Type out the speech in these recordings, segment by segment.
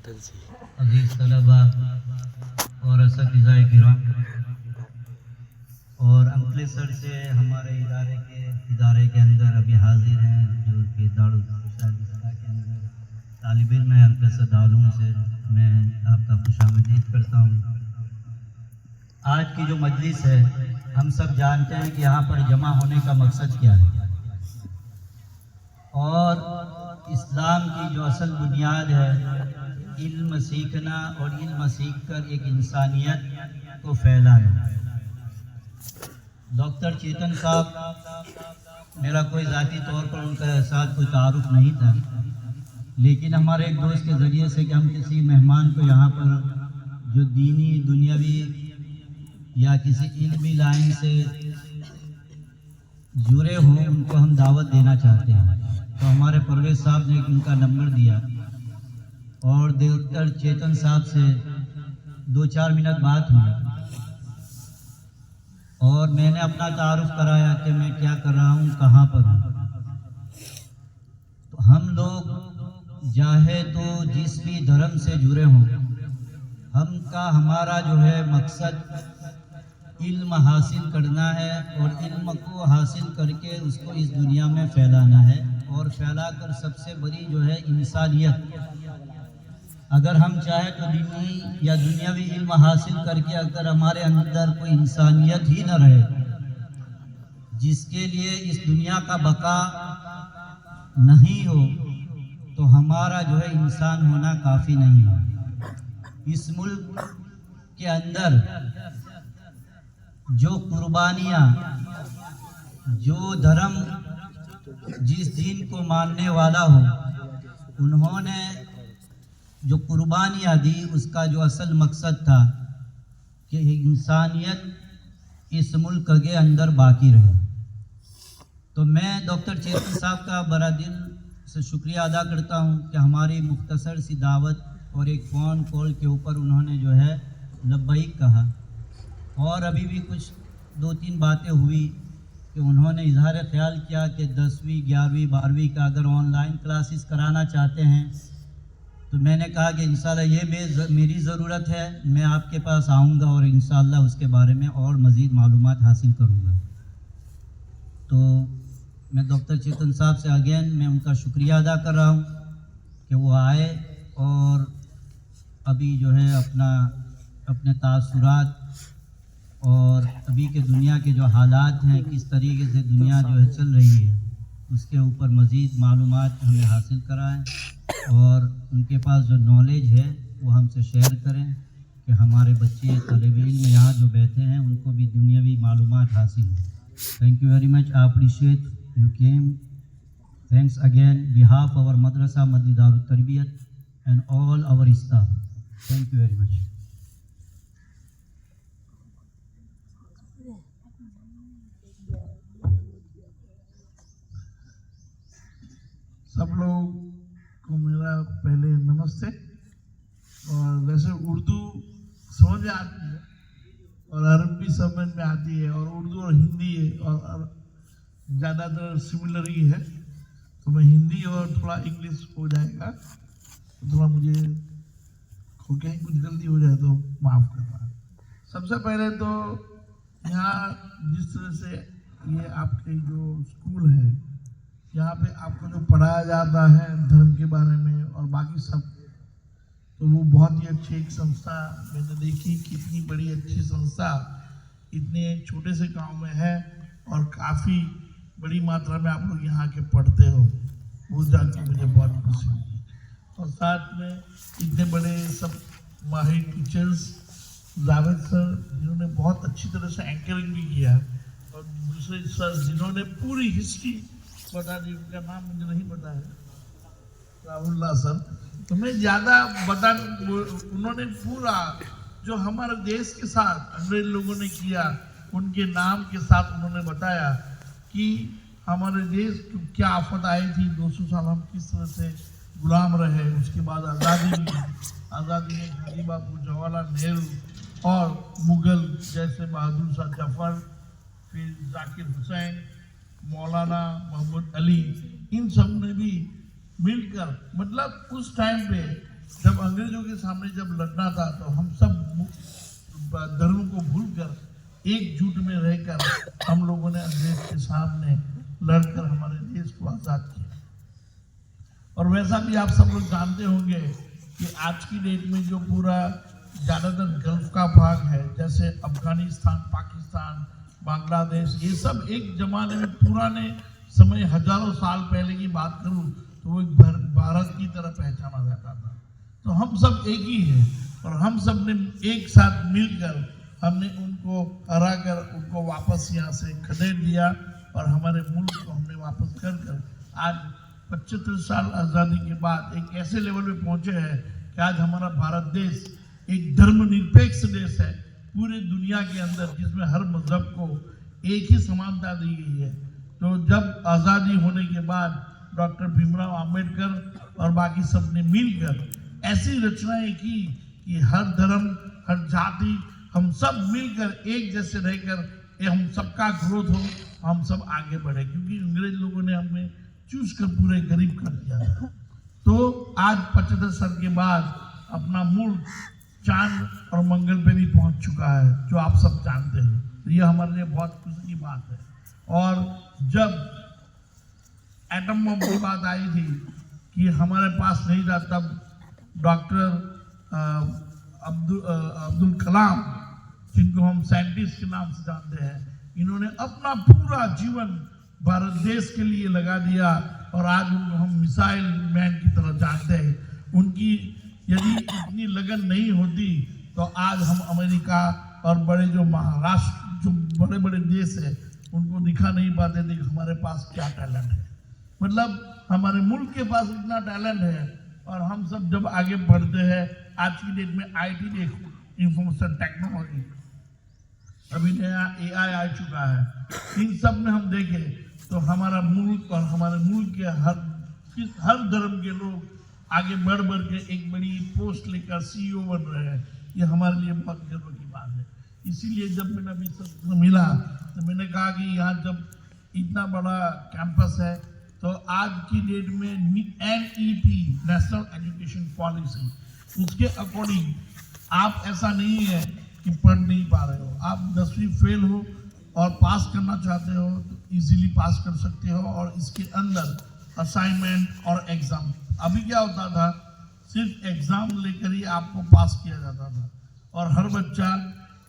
अजीज तलबा और असतिज़ाए किराम और अमृतसर से हमारे इदारे के अंदर अभी हाजिर हैं, जो कि दारुल इस्लाह के अंदर तालिब इल्म है। अमृतसर दारूम से मैं आपका खुशामदीद करता हूँ। आज की जो मजलिस है, हम सब जानते हैं कि यहाँ पर जमा होने का मकसद क्या है, और इस्लाम की जो असल बुनियाद है इल्म सीखना और इल्म सीख कर एक इंसानियत को फैलाना। डॉक्टर चेतन साहब, मेरा कोई ज़ाती तौर पर उनके साथ कोई तारुफ नहीं था, लेकिन हमारे एक दोस्त के ज़रिए से कि हम किसी मेहमान को यहाँ पर जो दीनी दुनियावी या किसी इल्मी लाइन से जुड़े हों, उनको हम दावत देना चाहते हैं। तो हमारे परवेज़ साहब ने उनका नंबर दिया और डॉक्टर चेतन साहब से 2-4 मिनट बात हुई और मैंने अपना तारुफ कराया कि मैं क्या कर रहा हूँ, कहाँ पर हूँ। तो हम लोग चाहे तो जिस भी धर्म से जुड़े हों, हमारा जो है मकसद इल्म हासिल करना है और इल्म को हासिल करके उसको इस दुनिया में फैलाना है, और फैलाकर सबसे बड़ी जो है इंसानियत, अगर हम चाहें तो दीनी या दुनियावी इल्म हासिल करके अगर हमारे अंदर कोई इंसानियत ही न रहे, जिसके लिए इस दुनिया का बका नहीं हो, तो हमारा जो है इंसान होना काफ़ी नहीं है। इस मुल्क के अंदर जो कुर्बानियाँ, जो धर्म जिस दीन को मानने वाला हो, उन्होंने जो कुर्बानियाँ दी, उसका जो असल मकसद था कि इंसानियत इस मुल्क के अंदर बाकी रहे। तो मैं डॉक्टर चेतन साहब का बड़ा दिल से शुक्रिया अदा करता हूँ कि हमारी मुख्तसर सी दावत और एक फ़ोन कॉल के ऊपर उन्होंने जो है लब्बैक कहा, और अभी भी कुछ 2-3 बातें हुई कि उन्होंने इजहार ख्याल किया कि 10वीं 11वीं 12वीं का अगर ऑनलाइन क्लासेस कराना चाहते हैं, तो मैंने कहा कि इंशाल्लाह ये मेरी ज़रूरत है, मैं आपके पास आऊँगा और इंशाल्लाह उसके बारे में और मज़ीद मालूमात हासिल करूँगा। तो मैं डॉक्टर चेतन साहब से अगेन मैं उनका शुक्रिया अदा कर रहा हूँ कि वो आए और अभी जो है अपने तासुरात और अभी के दुनिया के जो हालात हैं, किस तरीके से दुनिया जो है चल रही है, उसके ऊपर मज़ीद मालूमात हमें हासिल कराएं, और उनके पास जो नॉलेज है वो हमसे शेयर करें कि हमारे बच्चे तलेब इल्म यहाँ जो बैठे हैं उनको भी दुनियावी मालूमात हासिल हो। Thank you very much, I appreciate you came. Thanks again behalf our Madrasa Masjid Darul Tarbiyat and all our staff. Thank you very much. सब लोग को मेरा पहले नमस्ते। और वैसे उर्दू समझ में आती है और अरबी समझ में आती है, और उर्दू और हिंदी है और ज़्यादातर सिमिलर ही है, तो मैं हिंदी और थोड़ा इंग्लिश हो जाएगा, तो थोड़ा मुझे कहीं कुछ गलती हो जाए तो माफ़ करना। सबसे पहले तो यहाँ जिस तरह से ये आपके जो स्कूल है, यहाँ पे आपको जो पढ़ाया जाता है धर्म के बारे में और बाकी सब, तो वो बहुत ही अच्छी एक संस्था मैंने देखी, कितनी बड़ी अच्छी संस्था इतने छोटे से गांव में है, और काफ़ी बड़ी मात्रा में आप लोग यहाँ के पढ़ते हो, वो जान के मुझे बहुत खुशी हुई। और साथ में इतने बड़े सब माहिर टीचर्स, जावेद सर जिन्होंने बहुत अच्छी तरह से एंकरिंग भी किया, और दूसरे सर जिन्होंने पूरी हिस्ट्री बता दी, उनका नाम मुझे नहीं पता है, राहुल्ला सर, तो मैं ज़्यादा उन्होंने पूरा जो हमारे देश के साथ अंग्रेज लोगों ने किया, उनके नाम के साथ उन्होंने बताया कि हमारे देश को क्या आफत आई थी, 200 साल हम किस तरह से गुलाम रहे, उसके बाद आज़ादी में गांधी बापू, जवाहरलाल नेहरू और मुगल जैसे बहादुर शाह जफर, फिर जाकिर हुसैन, मौलाना मोहम्मद अली, इन सब ने भी मिलकर, मतलब उस टाइम पे जब अंग्रेजों के सामने जब लड़ना था तो हम सब धर्म को भूलकर एकजुट में रहकर हम लोगों ने अंग्रेज के सामने लड़कर हमारे देश को आज़ाद किया। और वैसा भी आप सब लोग जानते होंगे कि आज की डेट में जो पूरा ज़्यादातर गल्फ का भाग है, जैसे अफगानिस्तान, पाकिस्तान, बांग्लादेश, ये सब एक जमाने में पुराने समय हजारों साल पहले की बात करूं तो वो एक भारत की तरह पहचाना जाता था। तो हम सब एक ही हैं और हम सब ने एक साथ मिलकर हमने उनको हरा कर उनको वापस यहाँ से खदेड़ दिया और हमारे मुल्क को हमने वापस कर आज 75 साल आज़ादी के बाद एक ऐसे लेवल पे पहुंचे हैं कि आज हमारा भारत देश एक धर्मनिरपेक्ष देश है पूरे दुनिया के अंदर, जिसमें हर मजहब को एक ही समानता दी गई है। तो जब आज़ादी होने के बाद डॉक्टर भीमराव अंबेडकर और बाकी सब ने मिलकर ऐसी रचनाएं की कि हर धर्म, हर जाति, हम सब मिलकर एक जैसे रहकर हम सबका ग्रोथ हो, हम सब आगे बढ़े, क्योंकि अंग्रेज लोगों ने हमें चूस कर पूरे गरीब कर दिया था। तो आज 75 साल के बाद अपना मुल्क चांद और मंगल पे भी पहुंच चुका है, जो आप सब जानते हैं। तो ये हमारे लिए बहुत खुशी की बात है। और जब एटम बम की बात आई थी कि हमारे पास नहीं था, तब डॉक्टर अब्दुल कलाम, जिनको हम साइंटिस्ट के नाम से जानते हैं, इन्होंने अपना पूरा जीवन भारत देश के लिए लगा दिया और आज उनको हम मिसाइल मैन की तरह जानते हैं। उनकी यदि इतनी लगन नहीं होती तो आज हम अमेरिका और बड़े जो महाराष्ट्र, जो बड़े बड़े देश है, उनको दिखा नहीं पाते थे कि हमारे पास क्या टैलेंट है। मतलब हमारे मुल्क के पास इतना टैलेंट है और हम सब जब आगे बढ़ते हैं, आज की डेट में IT देखो, इंफॉर्मेशन टेक्नोलॉजी, अभी नया AI आ चुका है, इन सब में हम देखें तो हमारा मुल्क और हमारे मुल्क के हर धर्म के लोग आगे बढ़ के एक बड़ी पोस्ट लेकर CEO बन रहे हैं। ये हमारे लिए बहुत गर्व की बात है। इसीलिए जब मैंने अभी सबसे मिला तो मैंने कहा कि यहाँ जब इतना बड़ा कैंपस है तो आज की डेट में NEP, नेशनल एजुकेशन पॉलिसी, उसके अकॉर्डिंग आप ऐसा नहीं है कि पढ़ नहीं पा रहे हो, आप 10वीं फेल हो और पास करना चाहते हो तो इजीली पास कर सकते हो। और इसके अंदर असाइनमेंट और एग्जाम, अभी क्या होता था, सिर्फ एग्जाम लेकर ही आपको पास किया जाता था और हर बच्चा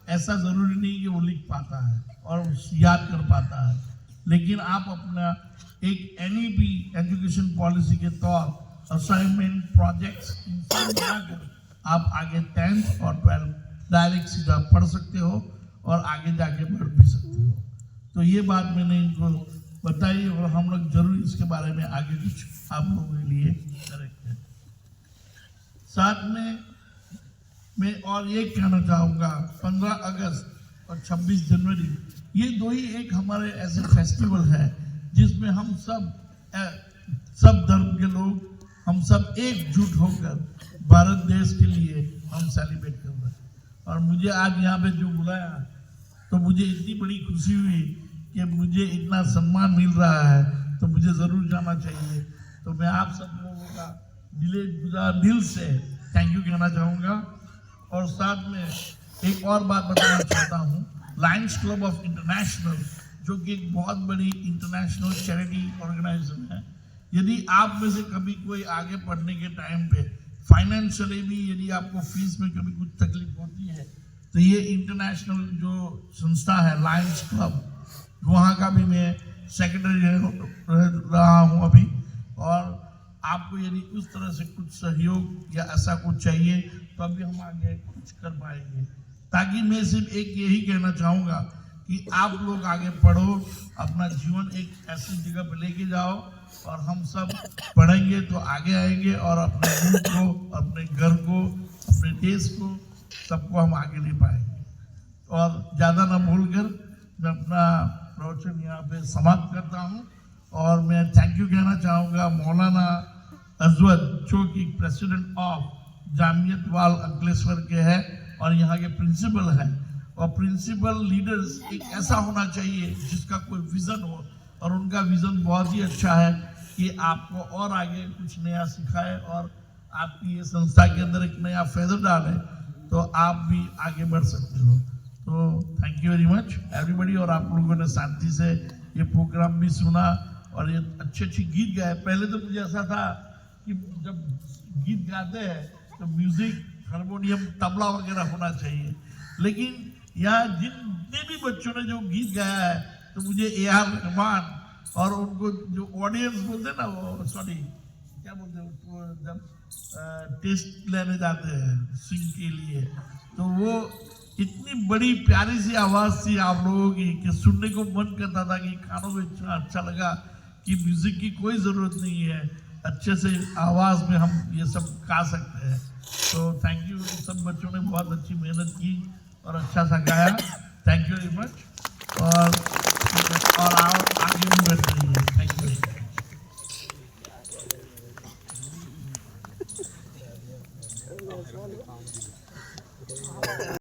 ऐसा ज़रूरी नहीं कि वो लिख पाता है और याद कर पाता है, लेकिन आप अपना एक NEP एजुकेशन पॉलिसी के तौर असाइनमेंट, प्रोजेक्ट्स, इन सब बनाकर आप आगे 10th और 12th डायरेक्ट सीधा पढ़ सकते हो और आगे जाके बढ़ भी सकते हो। तो ये बात मैंने इनको बताई और हम लोग जरूर इसके बारे में आगे कुछ आप लोगों के लिए करेंगे। साथ में मैं और ये कहना चाहूँगा, 15 अगस्त और 26 जनवरी ये दो ही एक हमारे ऐसे फेस्टिवल है जिसमें हम सब धर्म के लोग, हम सब एकजुट होकर भारत देश के लिए हम सेलिब्रेट कर रहे हैं। और मुझे आज यहाँ पे जो बुलाया तो मुझे इतनी बड़ी खुशी हुई कि मुझे इतना सम्मान मिल रहा है तो मुझे ज़रूर जाना चाहिए। तो मैं आप सब लोगों का दिल से थैंक यू कहना चाहूँगा। और साथ में एक और बात बताना चाहता हूँ, लायंस क्लब ऑफ इंटरनेशनल, जो कि एक बहुत बड़ी इंटरनेशनल चैरिटी ऑर्गेनाइजेशन है, यदि आप में से कभी कोई आगे पढ़ने के टाइम पे फाइनेंशियली भी यदि आपको फीस में कभी कुछ तकलीफ होती है तो ये इंटरनेशनल जो संस्था है लायंस क्लब, वहाँ का भी मैं सेक्रेटरी रहा हूँ अभी। और आपको यदि उस तरह से कुछ सहयोग या ऐसा कुछ चाहिए तो अभी हम आगे कुछ कर पाएंगे। ताकि मैं सिर्फ एक यही कहना चाहूँगा कि आप लोग आगे पढ़ो, अपना जीवन एक ऐसी जगह पर लेके जाओ और हम सब पढ़ेंगे तो आगे आएंगे और अपने मुल्क को, अपने घर को, अपने देश को, सबको हम आगे ले पाएंगे। और ज़्यादा ना भूलकर मैं अपना प्रवचन यहाँ पे समाप्त करता हूँ। और मैं थैंक यू कहना चाहूँगा मौलाना अजवद, जो कि प्रेसिडेंट ऑफ जामियत वाल अंकलेश्वर के हैं और यहाँ के प्रिंसिपल हैं। और प्रिंसिपल लीडर्स एक ऐसा होना चाहिए जिसका कोई विज़न हो, और उनका विज़न बहुत ही अच्छा है कि आपको और आगे कुछ नया सिखाए और आपकी ये संस्था के अंदर एक नया फेदर डाले तो आप भी आगे बढ़ सकते हो। तो thank you very much everybody. और आप लोगों ने शांति से ये प्रोग्राम भी सुना और ये अच्छे अच्छे गीत गाए। पहले तो मुझे ऐसा था कि जब गीत गाते हैं तो म्यूजिक, हारमोनियम, तबला वगैरह होना चाहिए, लेकिन यहाँ जितने भी बच्चों ने जो गीत गाया है तो मुझे A.R. रहमान और उनको जो ऑडियंस बोलते हैं ना, वो सॉरी क्या बोलते हैं उसको, जब टेस्ट लेने जाते हैं सिंग के लिए, तो वो इतनी बड़ी प्यारी सी आवाज़ थी आप लोगों की कि सुनने को मन करता था कि कानों में इतना अच्छा लगा कि म्यूज़िक की कोई ज़रूरत नहीं है, अच्छे से आवाज़ में हम ये सब गा सकते हैं। तो थैंक यू, सब बच्चों ने बहुत अच्छी मेहनत की और अच्छा सा गाया। Thank you very much. और आगे भी बढ़ रही है। Thank you.